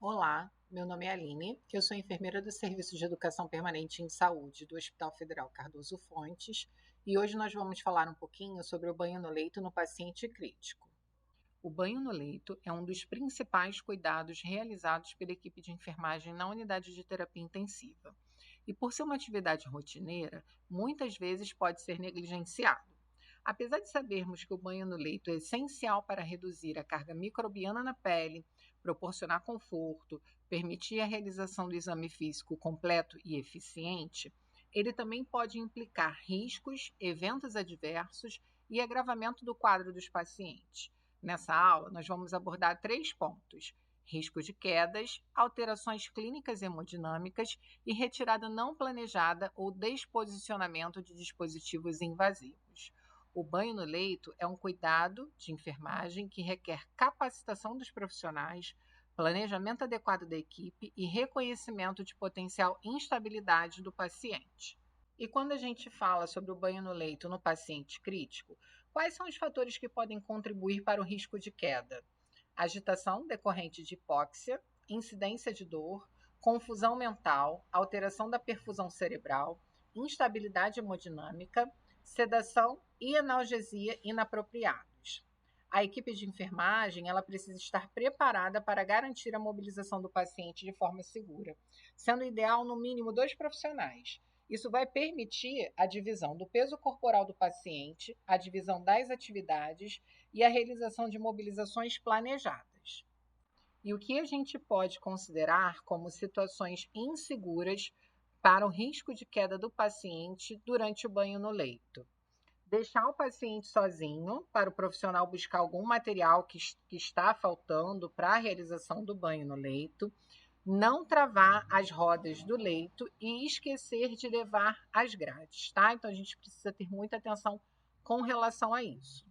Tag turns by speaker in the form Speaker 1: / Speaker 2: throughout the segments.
Speaker 1: Olá, meu nome é Aline, eu sou enfermeira do Serviço de Educação Permanente em Saúde do Hospital Federal Cardoso Fontes e hoje nós vamos falar um pouquinho sobre o banho no leito no paciente crítico. O banho no leito é um dos principais cuidados realizados pela equipe de enfermagem na unidade de terapia intensiva. E por ser uma atividade rotineira, muitas vezes pode ser negligenciado. Apesar de sabermos que o banho no leito é essencial para reduzir a carga microbiana na pele, proporcionar conforto, permitir a realização do exame físico completo e eficiente, ele também pode implicar riscos, eventos adversos e agravamento do quadro dos pacientes. Nessa aula, nós vamos abordar 3 pontos: risco de quedas, alterações clínicas hemodinâmicas e retirada não planejada ou desposicionamento de dispositivos invasivos. O banho no leito é um cuidado de enfermagem que requer capacitação dos profissionais, planejamento adequado da equipe e reconhecimento de potencial instabilidade do paciente. E quando a gente fala sobre o banho no leito no paciente crítico, quais são os fatores que podem contribuir para o risco de queda? Agitação decorrente de hipóxia, incidência de dor, confusão mental, alteração da perfusão cerebral, instabilidade hemodinâmica, sedação e analgesia inapropriados. A equipe de enfermagem ela precisa estar preparada para garantir a mobilização do paciente de forma segura, sendo ideal no mínimo 2 profissionais. Isso vai permitir a divisão do peso corporal do paciente, a divisão das atividades e a realização de mobilizações planejadas. E o que a gente pode considerar como situações inseguras para o risco de queda do paciente durante o banho no leito? Deixar o paciente sozinho para o profissional buscar algum material que está faltando para a realização do banho no leito, não travar as rodas do leito e esquecer de levar as grades, tá? Então a gente precisa ter muita atenção com relação a isso.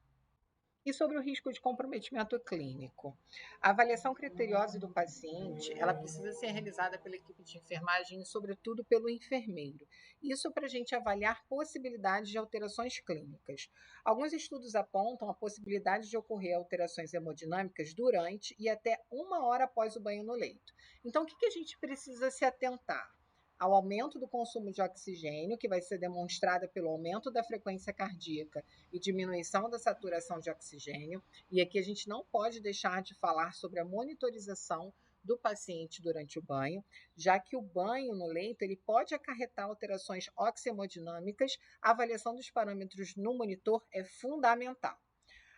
Speaker 1: E sobre o risco de comprometimento clínico? A avaliação criteriosa do paciente, ela precisa ser realizada pela equipe de enfermagem e, sobretudo, pelo enfermeiro. Isso para a gente avaliar possibilidades de alterações clínicas. Alguns estudos apontam a possibilidade de ocorrer alterações hemodinâmicas durante e até 1 hora após o banho no leito. Então, o que a gente precisa se atentar? Ao aumento do consumo de oxigênio, que vai ser demonstrada pelo aumento da frequência cardíaca e diminuição da saturação de oxigênio. E aqui a gente não pode deixar de falar sobre a monitorização do paciente durante o banho, já que o banho no leito ele pode acarretar alterações oximodinâmicas. A avaliação dos parâmetros no monitor é fundamental.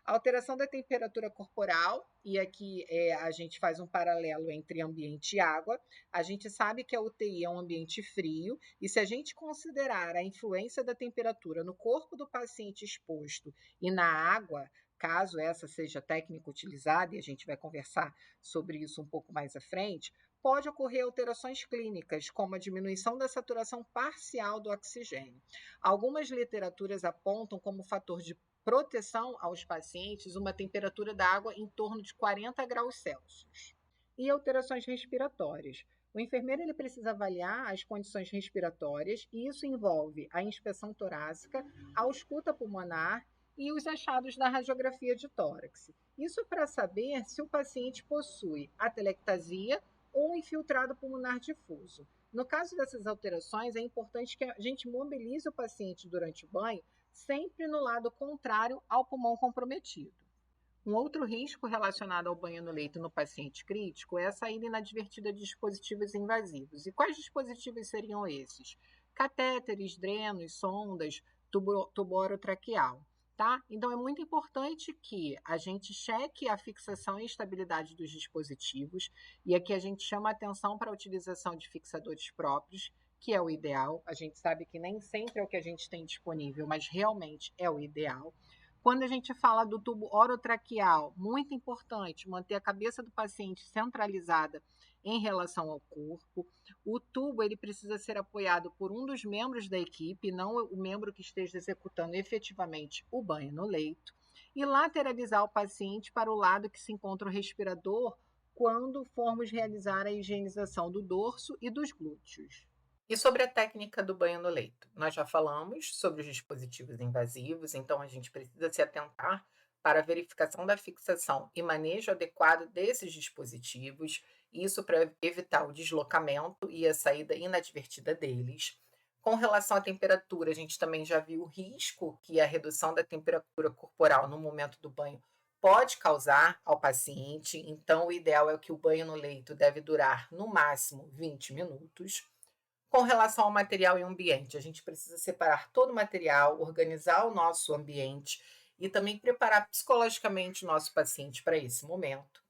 Speaker 1: A alteração da temperatura corporal, e aqui a gente faz um paralelo entre ambiente e água. A gente sabe que a UTI é um ambiente frio, e se a gente considerar a influência da temperatura no corpo do paciente exposto e na água, caso essa seja a técnica utilizada, e a gente vai conversar sobre isso um pouco mais à frente, pode ocorrer alterações clínicas, como a diminuição da saturação parcial do oxigênio. Algumas literaturas apontam como fator de proteção aos pacientes uma temperatura da água em torno de 40 graus Celsius. E alterações respiratórias. O enfermeiro ele precisa avaliar as condições respiratórias e isso envolve a inspeção torácica, a ausculta pulmonar e os achados da radiografia de tórax. Isso para saber se o paciente possui atelectasia ou infiltrado pulmonar difuso. No caso dessas alterações, é importante que a gente mobilize o paciente durante o banho sempre no lado contrário ao pulmão comprometido. Um outro risco relacionado ao banho no leito no paciente crítico é a saída inadvertida de dispositivos invasivos. E quais dispositivos seriam esses? Catéteres, drenos, sondas, tubo orotraqueal. Tá? Então é muito importante que a gente cheque a fixação e estabilidade dos dispositivos, e aqui a gente chama a atenção para a utilização de fixadores próprios, que é o ideal. A gente sabe que nem sempre é o que a gente tem disponível, mas realmente é o ideal. Quando a gente fala do tubo orotraqueal, muito importante manter a cabeça do paciente centralizada em relação ao corpo. O tubo ele precisa ser apoiado por um dos membros da equipe, não o membro que esteja executando efetivamente o banho no leito. E lateralizar o paciente para o lado que se encontra o respirador quando formos realizar a higienização do dorso e dos glúteos. E sobre a técnica do banho no leito? Nós já falamos sobre os dispositivos invasivos, então a gente precisa se atentar para a verificação da fixação e manejo adequado desses dispositivos. isso para evitar o deslocamento e a saída inadvertida deles. Com relação à temperatura, a gente também já viu o risco que a redução da temperatura corporal no momento do banho pode causar ao paciente, então o ideal é que o banho no leito deve durar no máximo 20 minutos. Com relação ao material e ambiente, a gente precisa separar todo o material, organizar o nosso ambiente e também preparar psicologicamente o nosso paciente para esse momento.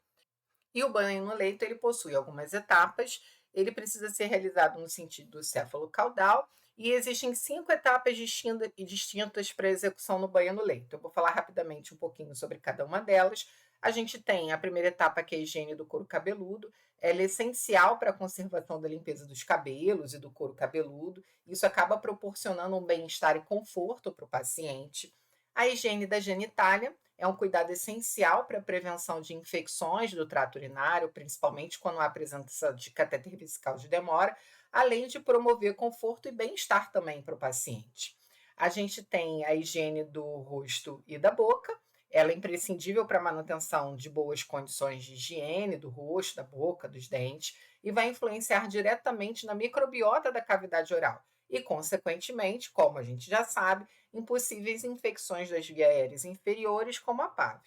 Speaker 1: E o banho no leito, ele possui algumas etapas, ele precisa ser realizado no sentido céfalo-caudal e existem 5 etapas distintas para a execução no banho no leito. Eu vou falar rapidamente um pouquinho sobre cada uma delas. A gente tem a primeira etapa, que é a higiene do couro cabeludo. Ela é essencial para a conservação da limpeza dos cabelos e do couro cabeludo. Isso acaba proporcionando um bem-estar e conforto para o paciente. A higiene da genitália é um cuidado essencial para a prevenção de infecções do trato urinário, principalmente quando há presença de catéter vesical de demora, além de promover conforto e bem-estar também para o paciente. A gente tem a higiene do rosto e da boca. Ela é imprescindível para a manutenção de boas condições de higiene do rosto, da boca, dos dentes, e vai influenciar diretamente na microbiota da cavidade oral e, consequentemente, como a gente já sabe, em possíveis infecções das vias aéreas inferiores, como a PAV.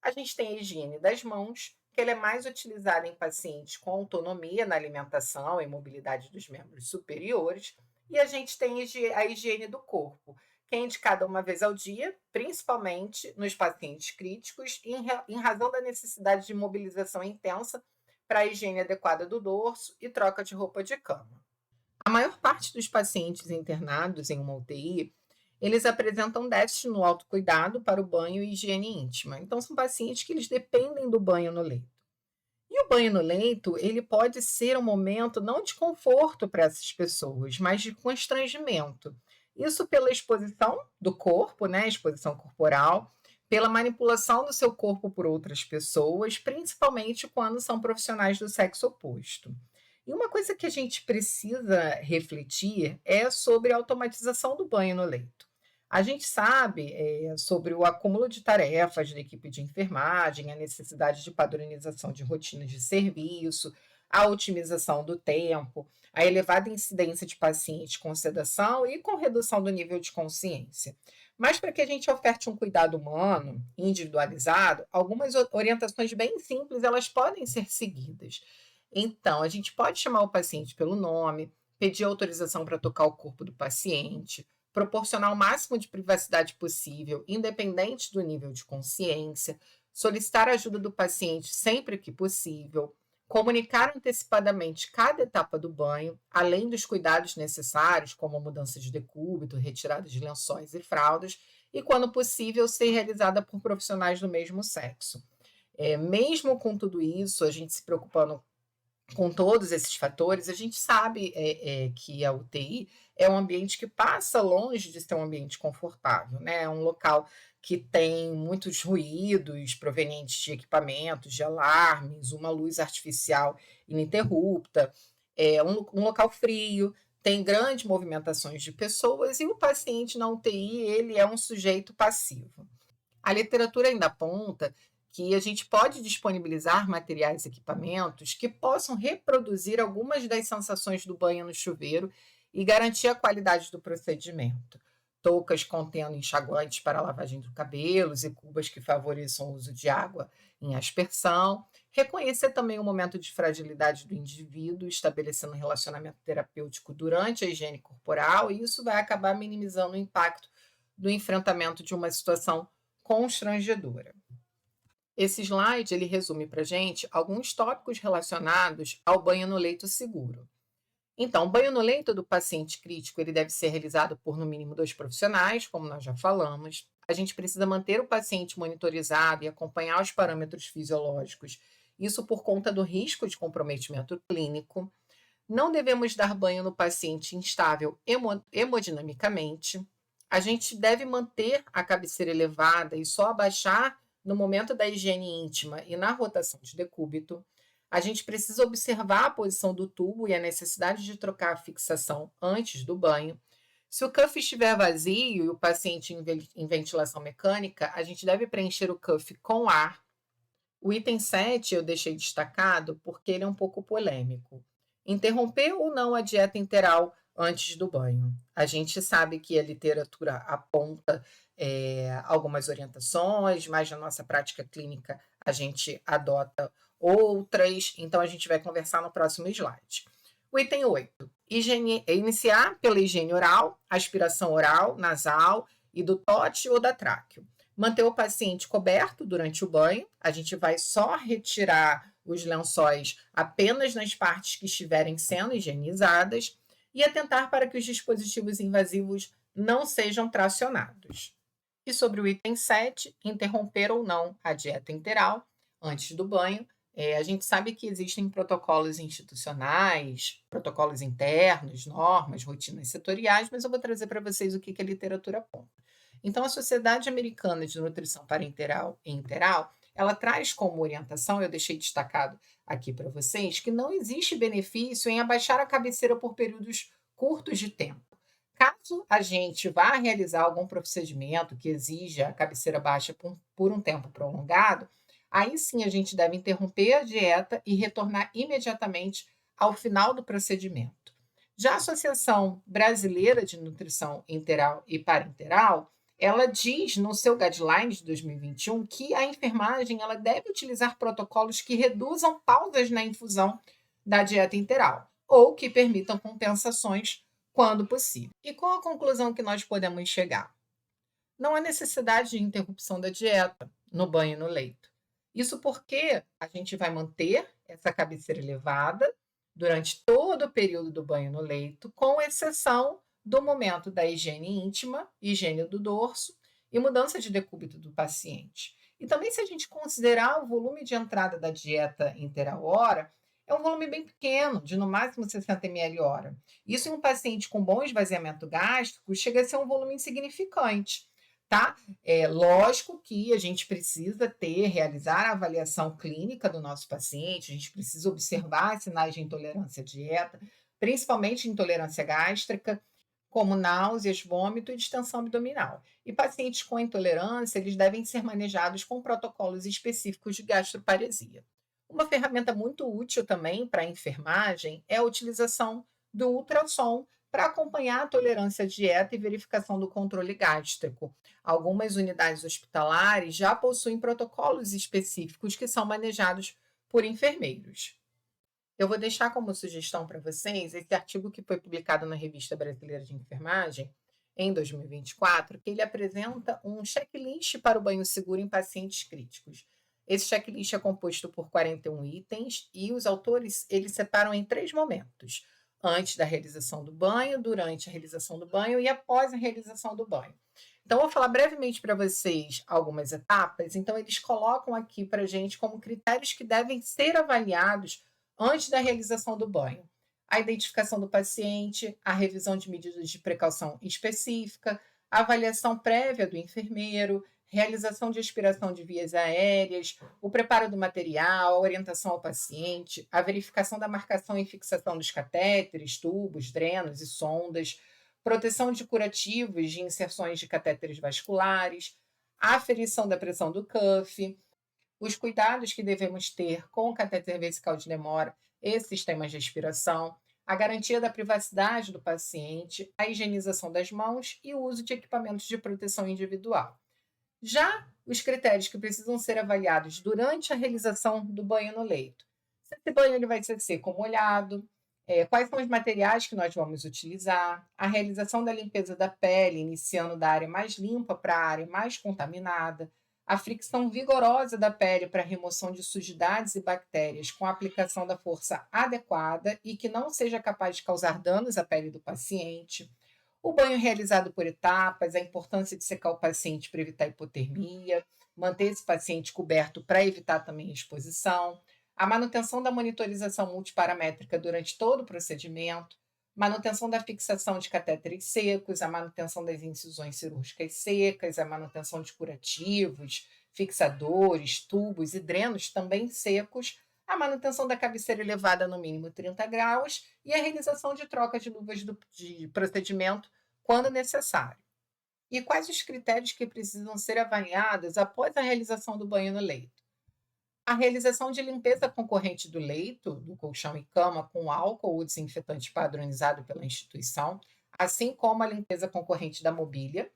Speaker 1: A gente tem a higiene das mãos, que ela é mais utilizada em pacientes com autonomia na alimentação e mobilidade dos membros superiores. E a gente tem a higiene do corpo, que é indicada uma vez ao dia, principalmente nos pacientes críticos, em razão da necessidade de mobilização intensa para a higiene adequada do dorso e troca de roupa de cama. A maior parte dos pacientes internados em uma UTI, eles apresentam déficit no autocuidado para o banho e higiene íntima. Então, são pacientes que eles dependem do banho no leito. E o banho no leito, ele pode ser um momento não de conforto para essas pessoas, mas de constrangimento. Isso pela exposição do corpo, né, exposição corporal, pela manipulação do seu corpo por outras pessoas, principalmente quando são profissionais do sexo oposto. E uma coisa que a gente precisa refletir é sobre a automatização do banho no leito. A gente sabe sobre o acúmulo de tarefas da equipe de enfermagem, a necessidade de padronização de rotinas de serviço, a otimização do tempo, a elevada incidência de pacientes com sedação e com redução do nível de consciência. Mas para que a gente oferte um cuidado humano, individualizado, algumas orientações bem simples elas podem ser seguidas. Então, a gente pode chamar o paciente pelo nome, pedir autorização para tocar o corpo do paciente, proporcionar o máximo de privacidade possível, independente do nível de consciência, solicitar a ajuda do paciente sempre que possível, comunicar antecipadamente cada etapa do banho, além dos cuidados necessários, como a mudança de decúbito, retirada de lençóis e fraldas, e, quando possível, ser realizada por profissionais do mesmo sexo. Mesmo com tudo isso, a gente se preocupando com todos esses fatores, a gente sabe que a UTI é um ambiente que passa longe de ser um ambiente confortável, né? É um local que tem muitos ruídos provenientes de equipamentos, de alarmes, uma luz artificial ininterrupta, é um local frio, tem grandes movimentações de pessoas e o paciente na UTI ele é um sujeito passivo. A literatura ainda aponta que a gente pode disponibilizar materiais e equipamentos que possam reproduzir algumas das sensações do banho no chuveiro e garantir a qualidade do procedimento. Toucas contendo enxaguantes para a lavagem dos cabelos e cubas que favoreçam o uso de água em aspersão. Reconhecer também o momento de fragilidade do indivíduo, estabelecendo um relacionamento terapêutico durante a higiene corporal, e isso vai acabar minimizando o impacto do enfrentamento de uma situação constrangedora. Esse slide ele resume para a gente alguns tópicos relacionados ao banho no leito seguro. Então, o banho no leito do paciente crítico ele deve ser realizado por no mínimo 2 profissionais, como nós já falamos. A gente precisa manter o paciente monitorizado e acompanhar os parâmetros fisiológicos, isso por conta do risco de comprometimento clínico. Não devemos dar banho no paciente instável hemodinamicamente. A gente deve manter a cabeceira elevada e só abaixar no momento da higiene íntima e na rotação de decúbito. A gente precisa observar a posição do tubo e a necessidade de trocar a fixação antes do banho. Se o cuff estiver vazio e o paciente em ventilação mecânica, a gente deve preencher o cuff com ar. O item 7 eu deixei destacado porque ele é um pouco polêmico. Interromper ou não a dieta interal antes do banho? A gente sabe que a literatura aponta algumas orientações, mas na nossa prática clínica a gente adota outras, então a gente vai conversar no próximo slide. O item 8, iniciar pela higiene oral, aspiração oral, nasal e do tote ou da tráqueo. Manter o paciente coberto durante o banho, a gente vai só retirar os lençóis apenas nas partes que estiverem sendo higienizadas e atentar para que os dispositivos invasivos não sejam tracionados. E sobre o item 7, interromper ou não a dieta interal antes do banho. A gente sabe que existem protocolos institucionais, protocolos internos, normas, rotinas setoriais, mas eu vou trazer para vocês o que a literatura aponta. Então, a Sociedade Americana de Nutrição Parenteral e Enteral, ela traz como orientação, eu deixei destacado aqui para vocês, que não existe benefício em abaixar a cabeceira por períodos curtos de tempo. Caso a gente vá realizar algum procedimento que exija a cabeceira baixa por um tempo prolongado, aí sim a gente deve interromper a dieta e retornar imediatamente ao final do procedimento. Já a Associação Brasileira de Nutrição Enteral e Parenteral, ela diz no seu guideline de 2021 que a enfermagem ela deve utilizar protocolos que reduzam pausas na infusão da dieta interal ou que permitam compensações quando possível. E qual a conclusão que nós podemos chegar? Não há necessidade de interrupção da dieta no banho e no leito. Isso porque a gente vai manter essa cabeceira elevada durante todo o período do banho no leito, com exceção do momento da higiene íntima, higiene do dorso e mudança de decúbito do paciente. E também, se a gente considerar o volume de entrada da dieta intra-hora, é um volume bem pequeno, de no máximo 60 ml hora. Isso em um paciente com bom esvaziamento gástrico chega a ser um volume insignificante. Tá? É lógico que a gente precisa realizar a avaliação clínica do nosso paciente, a gente precisa observar sinais de intolerância à dieta, principalmente intolerância gástrica, como náuseas, vômito e distensão abdominal. E pacientes com intolerância, eles devem ser manejados com protocolos específicos de gastroparesia. Uma ferramenta muito útil também para a enfermagem é a utilização do ultrassom para acompanhar a tolerância à dieta e verificação do controle gástrico. Algumas unidades hospitalares já possuem protocolos específicos que são manejados por enfermeiros. Eu vou deixar como sugestão para vocês esse artigo que foi publicado na Revista Brasileira de Enfermagem, em 2024, que ele apresenta um checklist para o banho seguro em pacientes críticos. Esse checklist é composto por 41 itens e os autores eles separam em 3 momentos: antes da realização do banho, durante a realização do banho e após a realização do banho. Então, eu vou falar brevemente para vocês algumas etapas. Então, eles colocam aqui para a gente como critérios que devem ser avaliados antes da realização do banho: a identificação do paciente, a revisão de medidas de precaução específica, a avaliação prévia do enfermeiro, realização de aspiração de vias aéreas, o preparo do material, a orientação ao paciente, a verificação da marcação e fixação dos catéteres, tubos, drenos e sondas, proteção de curativos de inserções de catéteres vasculares, a aferição da pressão do cuff, os cuidados que devemos ter com o catéter vesical de demora e sistemas de respiração, a garantia da privacidade do paciente, a higienização das mãos e o uso de equipamentos de proteção individual. Já os critérios que precisam ser avaliados durante a realização do banho no leito: se esse banho ele vai ser seco ou molhado, quais são os materiais que nós vamos utilizar, a realização da limpeza da pele, iniciando da área mais limpa para a área mais contaminada, a fricção vigorosa da pele para a remoção de sujidades e bactérias com a aplicação da força adequada e que não seja capaz de causar danos à pele do paciente, o banho realizado por etapas, a importância de secar o paciente para evitar hipotermia, manter esse paciente coberto para evitar também a exposição, a manutenção da monitorização multiparamétrica durante todo o procedimento, manutenção da fixação de catéteres secos, a manutenção das incisões cirúrgicas secas, a manutenção de curativos, fixadores, tubos e drenos também secos, a manutenção da cabeceira elevada no mínimo 30 graus e a realização de troca de luvas de procedimento quando necessário. E quais os critérios que precisam ser avaliados após a realização do banho no leito? A realização de limpeza concorrente do leito, do colchão e cama com álcool ou desinfetante padronizado pela instituição, assim como a limpeza concorrente da mobília.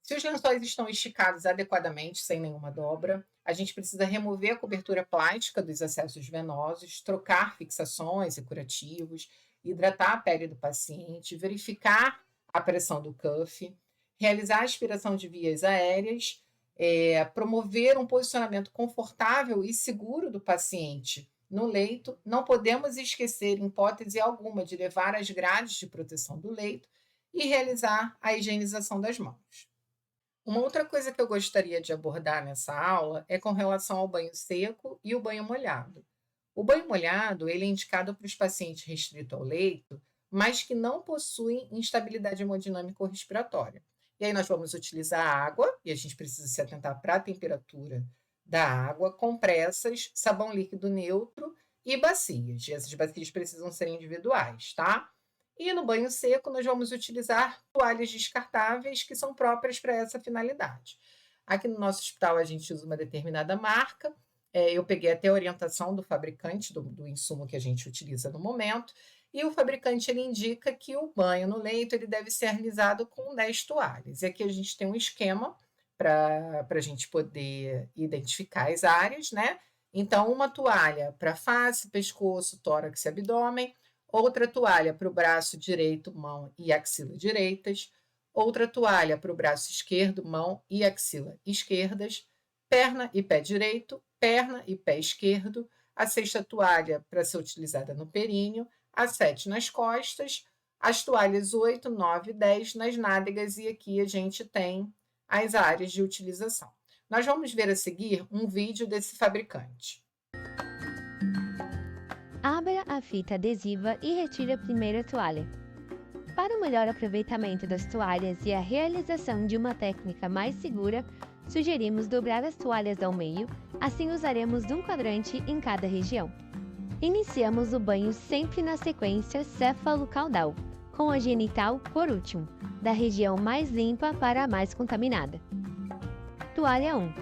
Speaker 1: Se os lençóis estão esticados adequadamente, sem nenhuma dobra, a gente precisa remover a cobertura plástica dos acessos venosos, trocar fixações e curativos, hidratar a pele do paciente, verificar a pressão do cuff, realizar a aspiração de vias aéreas, promover um posicionamento confortável e seguro do paciente no leito. Não podemos esquecer, em hipótese alguma, de levar as grades de proteção do leito e realizar a higienização das mãos. Uma outra coisa que eu gostaria de abordar nessa aula é com relação ao banho seco e o banho molhado. O banho molhado, ele é indicado para os pacientes restritos ao leito, mas que não possuem instabilidade hemodinâmica ou respiratória. E aí nós vamos utilizar água, e a gente precisa se atentar para a temperatura da água, compressas, sabão líquido neutro e bacias. E essas bacias precisam ser individuais, tá? E no banho seco, nós vamos utilizar toalhas descartáveis que são próprias para essa finalidade. Aqui no nosso hospital, a gente usa uma determinada marca. Eu peguei até a orientação do fabricante do insumo que a gente utiliza no momento, e o fabricante ele indica que o banho no leito ele deve ser realizado com 10 toalhas. E aqui a gente tem um esquema para a gente poder identificar as áreas, né? Então, uma toalha para face, pescoço, tórax e abdômen, outra toalha para o braço direito, mão e axila direitas, outra toalha para o braço esquerdo, mão e axila esquerdas, perna e pé direito, perna e pé esquerdo, a sexta toalha para ser utilizada no períneo, a 7 nas costas, as toalhas 8, 9 e 10 nas nádegas, e aqui a gente tem as áreas de utilização. Nós vamos ver a seguir um vídeo desse fabricante.
Speaker 2: Abra a fita adesiva e retire a primeira toalha. Para o melhor aproveitamento das toalhas e a realização de uma técnica mais segura, sugerimos dobrar as toalhas ao meio, assim usaremos um quadrante em cada região. Iniciamos o banho sempre na sequência céfalo-caudal, com a genital por último, da região mais limpa para a mais contaminada. Toalha 1.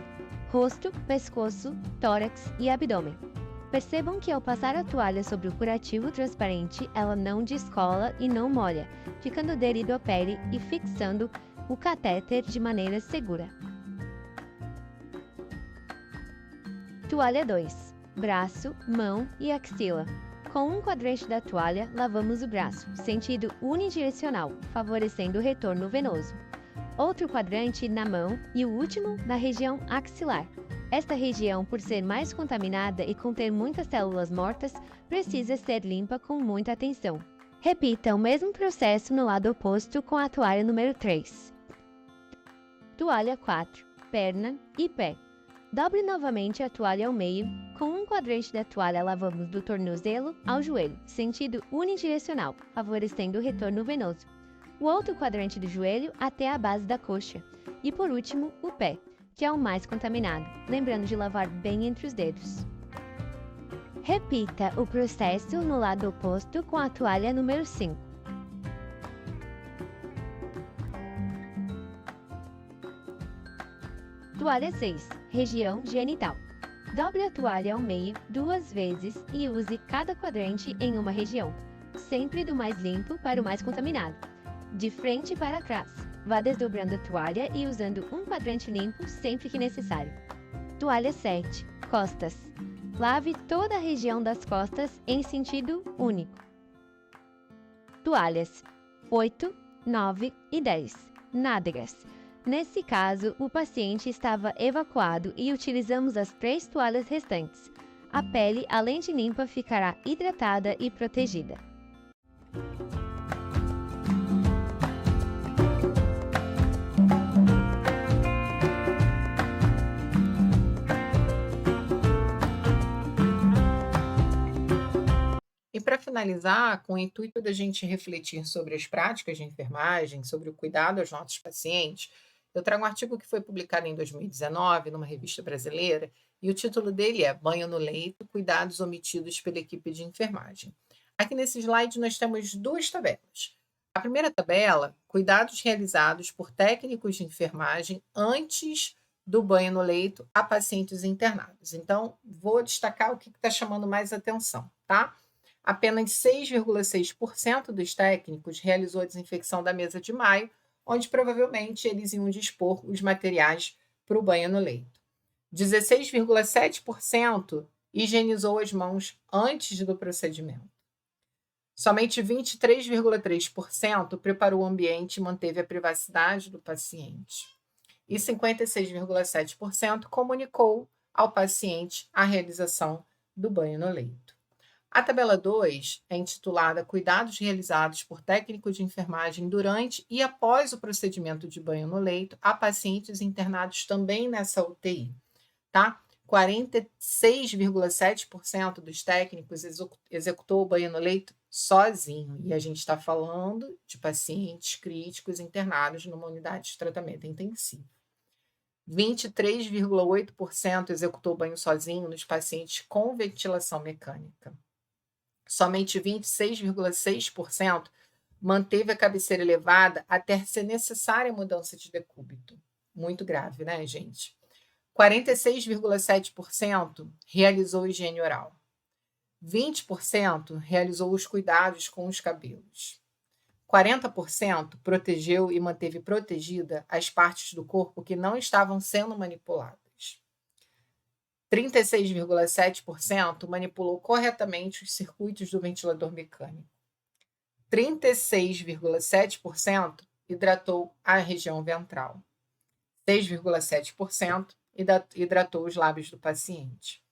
Speaker 2: Rosto, pescoço, tórax e abdômen. Percebam que ao passar a toalha sobre o curativo transparente, ela não descola e não molha, ficando aderido à pele e fixando o catéter de maneira segura. Toalha 2. Braço, mão e axila. Com um quadrante da toalha, lavamos o braço, sentido unidirecional, favorecendo o retorno venoso. Outro quadrante na mão e o último na região axilar. Esta região, por ser mais contaminada e conter muitas células mortas, precisa ser limpa com muita atenção. Repita o mesmo processo no lado oposto com a toalha número 3. Toalha 4. Perna e pé. Dobre novamente a toalha ao meio. Com um quadrante da toalha, lavamos do tornozelo ao joelho, sentido unidirecional, favorecendo o retorno venoso. O outro quadrante do joelho até a base da coxa. E por último, o pé, que é o mais contaminado, lembrando de lavar bem entre os dedos. Repita o processo no lado oposto com a toalha número 5. Toalha 6. Região genital. Dobre a toalha ao meio 2 vezes e use cada quadrante em uma região, sempre do mais limpo para o mais contaminado. De frente para trás. Vá desdobrando a toalha e usando um quadrante limpo sempre que necessário. Toalha 7. Costas. Lave toda a região das costas em sentido único. Toalhas 8, 9 e 10. Nádegas. Nesse caso, o paciente estava evacuado e utilizamos as 3 toalhas restantes. A pele, além de limpa, ficará hidratada e protegida.
Speaker 1: E para finalizar, com o intuito da gente refletir sobre as práticas de enfermagem, sobre o cuidado aos nossos pacientes, eu trago um artigo que foi publicado em 2019 numa revista brasileira, e o título dele é Banho no Leito, Cuidados Omitidos pela Equipe de Enfermagem. Aqui nesse slide nós temos 2 tabelas. A primeira tabela, cuidados realizados por técnicos de enfermagem antes do banho no leito a pacientes internados. Então, vou destacar o que está chamando mais atenção, tá? Apenas 6,6% dos técnicos realizou a desinfecção da mesa de maio, onde provavelmente eles iam dispor os materiais para o banho no leito. 16,7% higienizou as mãos antes do procedimento. Somente 23,3% preparou o ambiente e manteve a privacidade do paciente. E 56,7% comunicou ao paciente a realização do banho no leito. A tabela 2 é intitulada Cuidados realizados por técnicos de enfermagem durante e após o procedimento de banho no leito a pacientes internados também nessa UTI, tá? 46,7% dos técnicos executou o banho no leito sozinho. E a gente está falando de pacientes críticos internados numa unidade de tratamento intensivo. 23,8% executou banho sozinho nos pacientes com ventilação mecânica. Somente 26,6% manteve a cabeceira elevada até ser necessária a mudança de decúbito. Muito grave, né, gente? 46,7% realizou higiene oral. 20% realizou os cuidados com os cabelos. 40% protegeu e manteve protegida as partes do corpo que não estavam sendo manipuladas. 36,7% manipulou corretamente os circuitos do ventilador mecânico. 36,7% hidratou a região ventral. 6,7% hidratou os lábios do paciente.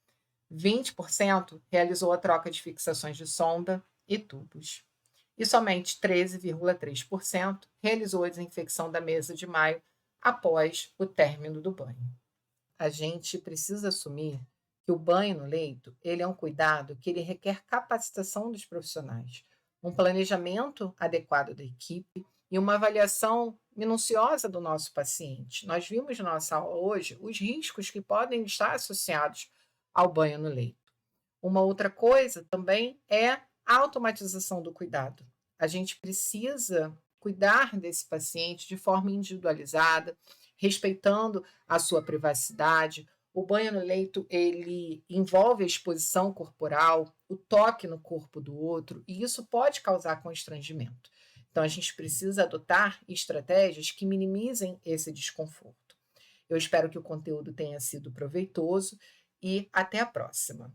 Speaker 1: 20% realizou a troca de fixações de sonda e tubos. E somente 13,3% realizou a desinfecção da mesa de maio após o término do banho. A gente precisa assumir que o banho no leito, ele é um cuidado que ele requer capacitação dos profissionais, um planejamento adequado da equipe e uma avaliação minuciosa do nosso paciente. Nós vimos na nossa aula hoje os riscos que podem estar associados ao banho no leito. Uma outra coisa também é a automatização do cuidado. A gente precisa cuidar desse paciente de forma individualizada, respeitando a sua privacidade. O banho no leito, ele envolve a exposição corporal, o toque no corpo do outro, e isso pode causar constrangimento. Então, a gente precisa adotar estratégias que minimizem esse desconforto. Eu espero que o conteúdo tenha sido proveitoso e até a próxima.